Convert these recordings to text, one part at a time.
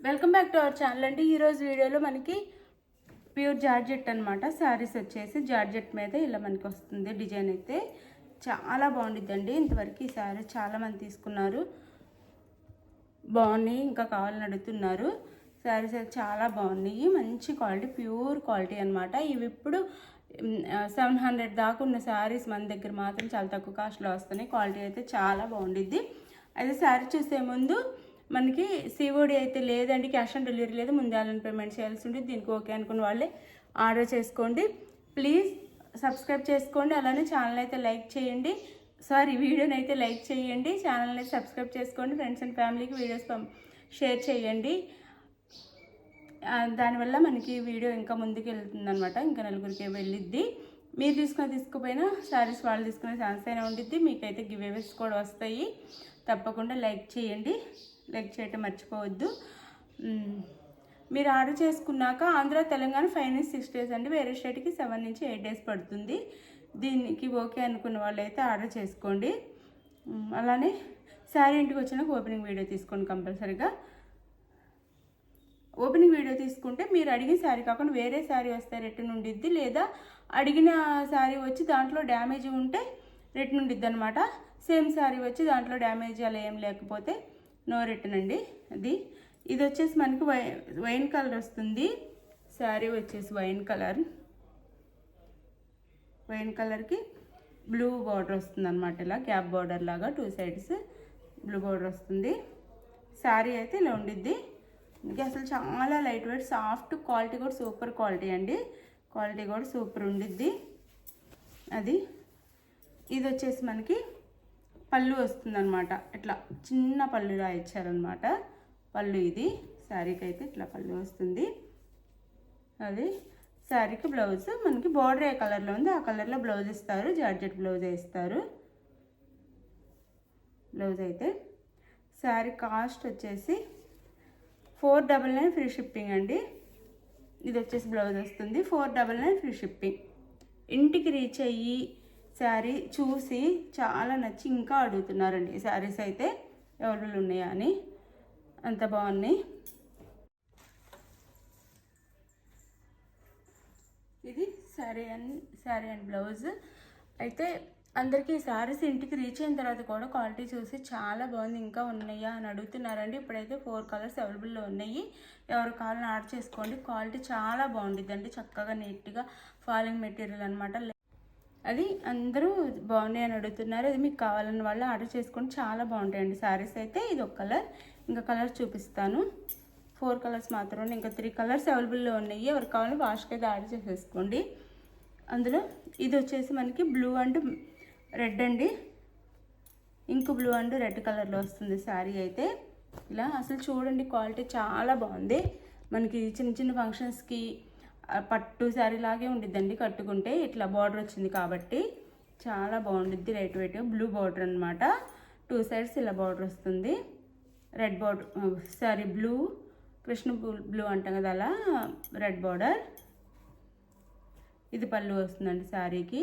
Welcome back to our channel అండి. ఈరోజు వీడియోలో మనకి ప్యూర్ జార్జెట్ అనమాట. శారీస్ వచ్చేసి జార్జెట్ మీద ఇలా మనకి వస్తుంది. డిజైన్ అయితే చాలా బాగుండిద్దండి. ఇంతవరకు ఈ శారీ చాలామంది తీసుకున్నారు, బాగున్నాయి, ఇంకా కావాలని అడుగుతున్నారు. శారీస్ అయితే చాలా బాగున్నాయి, మంచి క్వాలిటీ, ప్యూర్ క్వాలిటీ అనమాట. ఇవి ఇప్పుడు 700 దాకా ఉన్న శారీస్ మన దగ్గర మాత్రం చాలా తక్కువ కాస్ట్లో వస్తున్నాయి. క్వాలిటీ అయితే చాలా బాగుండిద్ది. అయితే శారీ చూసే ముందు మనకి సిఓడి అయితే లేదండి, క్యాష్ ఆన్ డెలివరీ లేదు, ముందే ఆన్లైన్ పేమెంట్ చేయాల్సి ఉంటుంది. దీనికి ఓకే అనుకున్న వాళ్ళే ఆర్డర్ చేసుకోండి. ప్లీజ్ సబ్స్క్రైబ్ చేసుకోండి, అలానే ఛానల్ అయితే లైక్ చేయండి. వీడియోని అయితే లైక్ చేయండి, ఛానల్ని అయితే సబ్స్క్రైబ్ చేసుకోండి. ఫ్రెండ్స్ అండ్ ఫ్యామిలీకి వీడియోస్ షేర్ చేయండి. దానివల్ల మనకి వీడియో ఇంకా ముందుకు వెళ్తుంది అనమాట, ఇంకా నలుగురికి వెళ్ళిద్ది. మీరు తీసుకుపోయినా శారీస్ వాళ్ళు తీసుకునే ఛాన్స్ అయినా ఉండిద్ది. మీకైతే గివ్ అవేస్ కూడా వస్తాయి. తప్పకుండా లైక్ చేయండి, లైక్ చేయటం మర్చిపోవద్దు. మీరు ఆర్డర్ చేసుకున్నాక ఆంధ్ర తెలంగాణ 5 నుంచి 6 డేస్ అండి, వేరే స్టేట్కి 7 నుంచి 8 డేస్ పడుతుంది. దీనికి ఓకే అనుకున్న వాళ్ళు అయితే ఆర్డర్ చేసుకోండి. అలానే శారీ ఇంటికి వచ్చినాక ఓపెనింగ్ వీడియో తీసుకోండి కంపల్సరీగా. ఓపెనింగ్ వీడియో తీసుకుంటే మీరు అడిగిన శారీ కాకుండా వేరే శారీ వస్తే రిటర్న్ ఉండిద్ది, లేదా అడిగిన శారీ వచ్చి దాంట్లో డ్యామేజ్ ఉంటే రిటర్న్ ఉండిద్ది అనమాట. సేమ్ శారీ వచ్చి దాంట్లో డ్యామేజ్ అలా ఏం లేకపోతే నో రిటర్న్ అండి. ఇది వచ్చేసి మనకి వైన్ కలర్ వస్తుంది. శారీ వచ్చేసి వైన్ కలర్కి బ్లూ బార్డర్ వస్తుంది అనమాట. ఇలా గ్యాప్ బార్డర్ లాగా 2 సైడ్స్ బ్లూ బార్డర్ వస్తుంది. శారీ అయితే ఇలా ఉండిద్ది. ఇంకా అసలు చాలా లైట్ వెయిట్, సాఫ్ట్, క్వాలిటీ కూడా సూపర్ క్వాలిటీ అండి. క్వాలిటీ కూడా సూపర్ ఉండిద్ది. ఇది వచ్చేసి మనకి పళ్ళు వస్తుందన్నమాట. ఇట్లా చిన్న పళ్ళులా ఇచ్చారనమాట. పళ్ళు ఇది శారీకి అయితే ఇట్లా పళ్ళు వస్తుంది. శారీకి బ్లౌజ్ మనకి బార్డర్ ఏ కలర్లో ఉంది ఆ కలర్లో బ్లౌజ్ ఇస్తారు. జార్జెట్ బ్లౌజ్ ఇస్తారు. బ్లౌజ్ అయితే శారీ కాస్ట్ వచ్చేసి 499 ఫ్రీ షిప్పింగ్ అండి. ఇది వచ్చేసి బ్లౌజ్ వస్తుంది. 499 ఫ్రీ షిప్పింగ్. ఇంటికి రీచ్ అయ్యి శారీ చూసి చాలా నచ్చి ఇంకా అడుగుతున్నారండి. ఈ శారీస్ అయితే అవైలబుల్ ఉన్నాయా అని, అంత బాగున్నాయి. ఇది శారీ అండ్ బ్లౌజ్ అయితే అందరికీ శారీస్ ఇంటికి రీచ్ అయిన తర్వాత కూడా క్వాలిటీ చూసి చాలా బాగుంది, ఇంకా ఉన్నాయా అని అడుగుతున్నారండి. ఇప్పుడైతే 4 కలర్స్ అవైలబుల్లో ఉన్నాయి. ఎవరు కావాలని ఆర్డర్ చేసుకోండి. క్వాలిటీ చాలా బాగుండిద్దండి, చక్కగా నీట్గా ఫాలింగ్ మెటీరియల్ అనమాట. అది అందరూ బాగున్నాయి అని అడుగుతున్నారు. అది మీకు కావాలని వాళ్ళు ఆర్డర్ చేసుకోండి, చాలా బాగుంటాయండి శారీస్ అయితే. ఇది ఒక కలర్, ఇంకా కలర్ చూపిస్తాను. 4 కలర్స్ మాత్రమే, ఇంకా 3 కలర్స్ అవైలబుల్లో ఉన్నాయి. ఎవరు కావాలని వాష్కి అయితే ఆర్డర్ చేసేసుకోండి. అందులో ఇది వచ్చేసి మనకి బ్లూ అండ్ రెడ్ అండి, ఇంక్ బ్లూ అండ్ రెడ్ కలర్లో వస్తుంది శారీ అయితే. ఇలా అసలు చూడండి, క్వాలిటీ చాలా బాగుంది. మనకి చిన్న చిన్న ఫంక్షన్స్కి పట్టు శారీ లాగే ఉండిద్దండి కట్టుకుంటే. ఇట్లా బార్డర్ వచ్చింది కాబట్టి చాలా బాగుండిద్ది. లైట్ వెయిట్ బ్లూ బార్డర్ అనమాట. 2 సైడ్స్ ఇలా బార్డర్ వస్తుంది. Red border blue, Krishna blue అంటాం కదా, అలా రెడ్ బార్డర్. ఇది పళ్ళు వస్తుందండి శారీకి.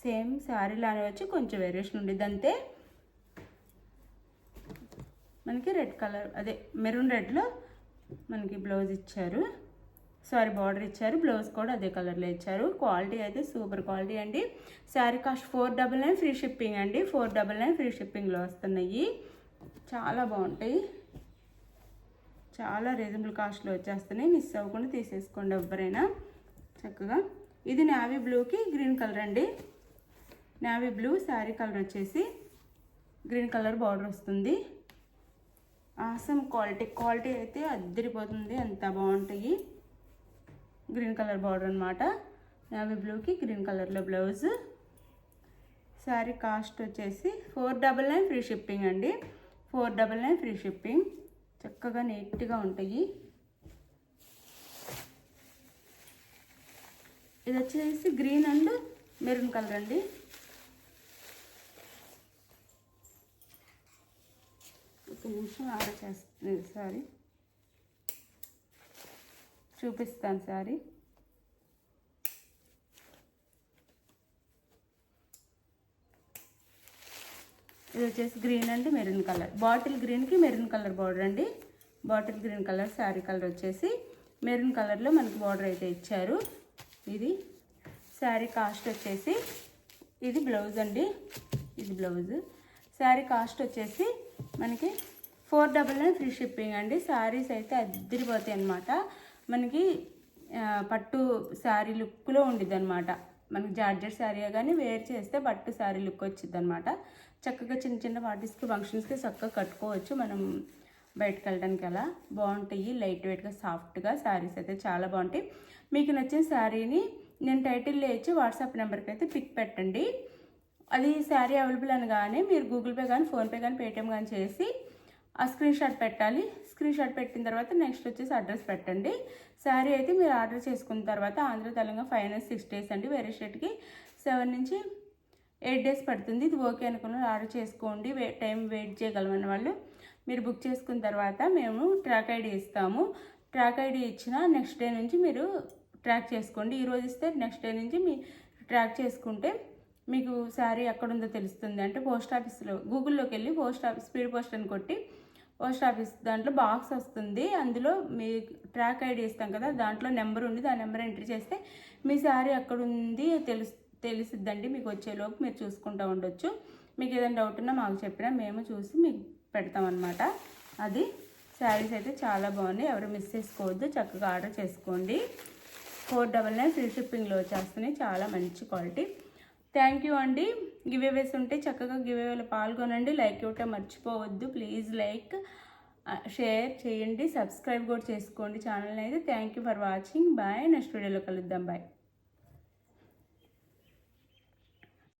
సేమ్ శారీలానే వచ్చి కొంచెం వేరియేషన్ ఉండిద్ది అంతే. మనకి రెడ్ కలర్, అదే మెరూన్ రెడ్లో మనకి బ్లౌజ్ ఇచ్చారు, బార్డర్ ఇచ్చారు. బ్లౌజ్ కూడా అదే కలర్లో ఇచ్చారు. క్వాలిటీ అయితే సూపర్ క్వాలిటీ అండి. శారీ కాస్ట్ 499 ఫ్రీ షిప్పింగ్ అండి. 499 ఫ్రీ షిప్పింగ్లో వస్తున్నాయి. చాలా బాగుంటాయి, చాలా రీజనబుల్ కాస్ట్లో వచ్చేస్తున్నాయి. మిస్ అవ్వకుండా తీసేసుకోండి ఎవరైనా చక్కగా. ఇది నేవీ బ్లూకి గ్రీన్ కలర్ అండి. నేవీ బ్లూ శారీ కలర్ వచ్చేసి గ్రీన్ కలర్ బార్డర్ వస్తుంది. ఆసమ్ క్వాలిటీ అయితే అద్దరిపోతుంది, అంత బాగుంటాయి. గ్రీన్ కలర్ బార్డర్ అనమాట. నేవీ బ్లూకి గ్రీన్ కలర్లో బ్లౌజ్. శారీ కాస్ట్ వచ్చేసి 499 ఫ్రీ షిప్పింగ్ అండి. 499 ఫ్రీ షిప్పింగ్. చక్కగా నీట్గా ఉంటాయి. ఇది వచ్చేసి గ్రీన్ అండ్ మెరూన్ కలర్ అండి. ఒక నిమిషం ఆర్డర్ చేస్తుంది సారీ, చూపిస్తాను సారీ. ఇది వచ్చేసి green and maroon colour, bottle గ్రీన్కి మెరూన్ కలర్ బార్డర్ అండి. Bottle green colour sari colour వచ్చేసి మెరూన్ కలర్లో మనకి బార్డర్ అయితే ఇచ్చారు. ఇది శారీ కాస్ట్ వచ్చేసి, ఇది బ్లౌజ్ అండి, ఇది బ్లౌజ్. శారీ కాస్ట్ వచ్చేసి మనకి 499 ఫ్రీ షిప్పింగ్ అండి. శారీస్ అయితే అద్దరిపోతాయి అన్నమాట. మనకి పట్టు శారీ లుక్లో ఉండిద్ది అనమాట. మనకి జార్జెట్ శారీ కానీ వేర్ చేస్తే పట్టు శారీ లుక్ వచ్చింది అనమాట. చక్కగా చిన్న చిన్న పార్టీస్కి ఫంక్షన్స్కి చక్కగా కట్టుకోవచ్చు. మనం బయటకు వెళ్ళడానికి అలా బాగుంటాయి. లైట్ వెయిట్గా సాఫ్ట్గా శారీస్ అయితే చాలా బాగుంటాయి. మీకు నచ్చిన శారీని నేను టైటిల్లో ఇచ్చి వాట్సాప్ నెంబర్కి అయితే పిక్ పెట్టండి. అది శారీ అవైలబుల్ అనగానే మీరు గూగుల్ పే కానీ ఫోన్పే కానీ పేటిఎం కానీ చేసి ఆ స్క్రీన్ షాట్ పెట్టాలి. స్క్రీన్ షాట్ పెట్టిన తర్వాత నెక్స్ట్ వచ్చేసి అడ్రస్ పెట్టండి. శారీ అయితే మీరు ఆర్డర్ చేసుకున్న తర్వాత ఆంధ్ర తెలంగాణ 5 నుంచి 6 డేస్ అండి. వేరే స్టేట్కి 7 నుంచి 8 డేస్ పడుతుంది. ఇది ఓకే అనుకున్న ఆర్డర్ చేసుకోండి. టైం వెయిట్ చేయగలమన్న వాళ్ళు మీరు బుక్ చేసుకున్న తర్వాత మేము ట్రాక్ ఐడి ఇస్తాము. ట్రాక్ ఐడి ఇచ్చిన నెక్స్ట్ డే నుంచి మీరు ట్రాక్ చేసుకోండి. ఈరోజు ఇస్తే నెక్స్ట్ డే నుంచి మీ ట్రాక్ చేసుకుంటే మీకు శారీ ఎక్కడుందో తెలుస్తుంది. అంటే పోస్ట్ ఆఫీస్లో గూగుల్లోకి వెళ్ళి స్పీడ్ పోస్ట్ అని కొట్టి పోస్ట్ ఆఫీస్ దాంట్లో బాక్స్ వస్తుంది. అందులో మీ ట్రాక్ ఐడి ఇస్తాం కదా, దాంట్లో నెంబర్ ఉంది. ఆ నెంబర్ ఎంట్రీ చేస్తే మీ శారీ ఎక్కడుంది తెలిసిద్దండి. మీకు వచ్చేలోపు మీరు చూసుకుంటూ ఉండొచ్చు. మీకు ఏదైనా డౌట్ ఉన్నా మాకు చెప్పినా మేము చూసి మీకు పెడతామన్నమాట. అది శారీస్ అయితే చాలా బాగున్నాయి. ఎవరు మిస్ చేసుకోవద్దు, చక్కగా ఆర్డర్ చేసుకోండి. 499 ఫ్రీ షిప్పింగ్లో వచ్చేస్తున్నాయి. చాలా మంచి క్వాలిటీ. థ్యాంక్ యూ అండి. గివేవేస్ ఉంటే చక్కగా గివేవేలో పాల్గొనండి. లైక్ ఇవ్వటం మర్చిపోవద్దు. ప్లీజ్ లైక్, షేర్ చేయండి, సబ్స్క్రైబ్ కూడా చేసుకోండి ఛానల్ని అయితే. Thank you for watching. Bye. Next వీడియోలో కలుద్దాం. బాయ్.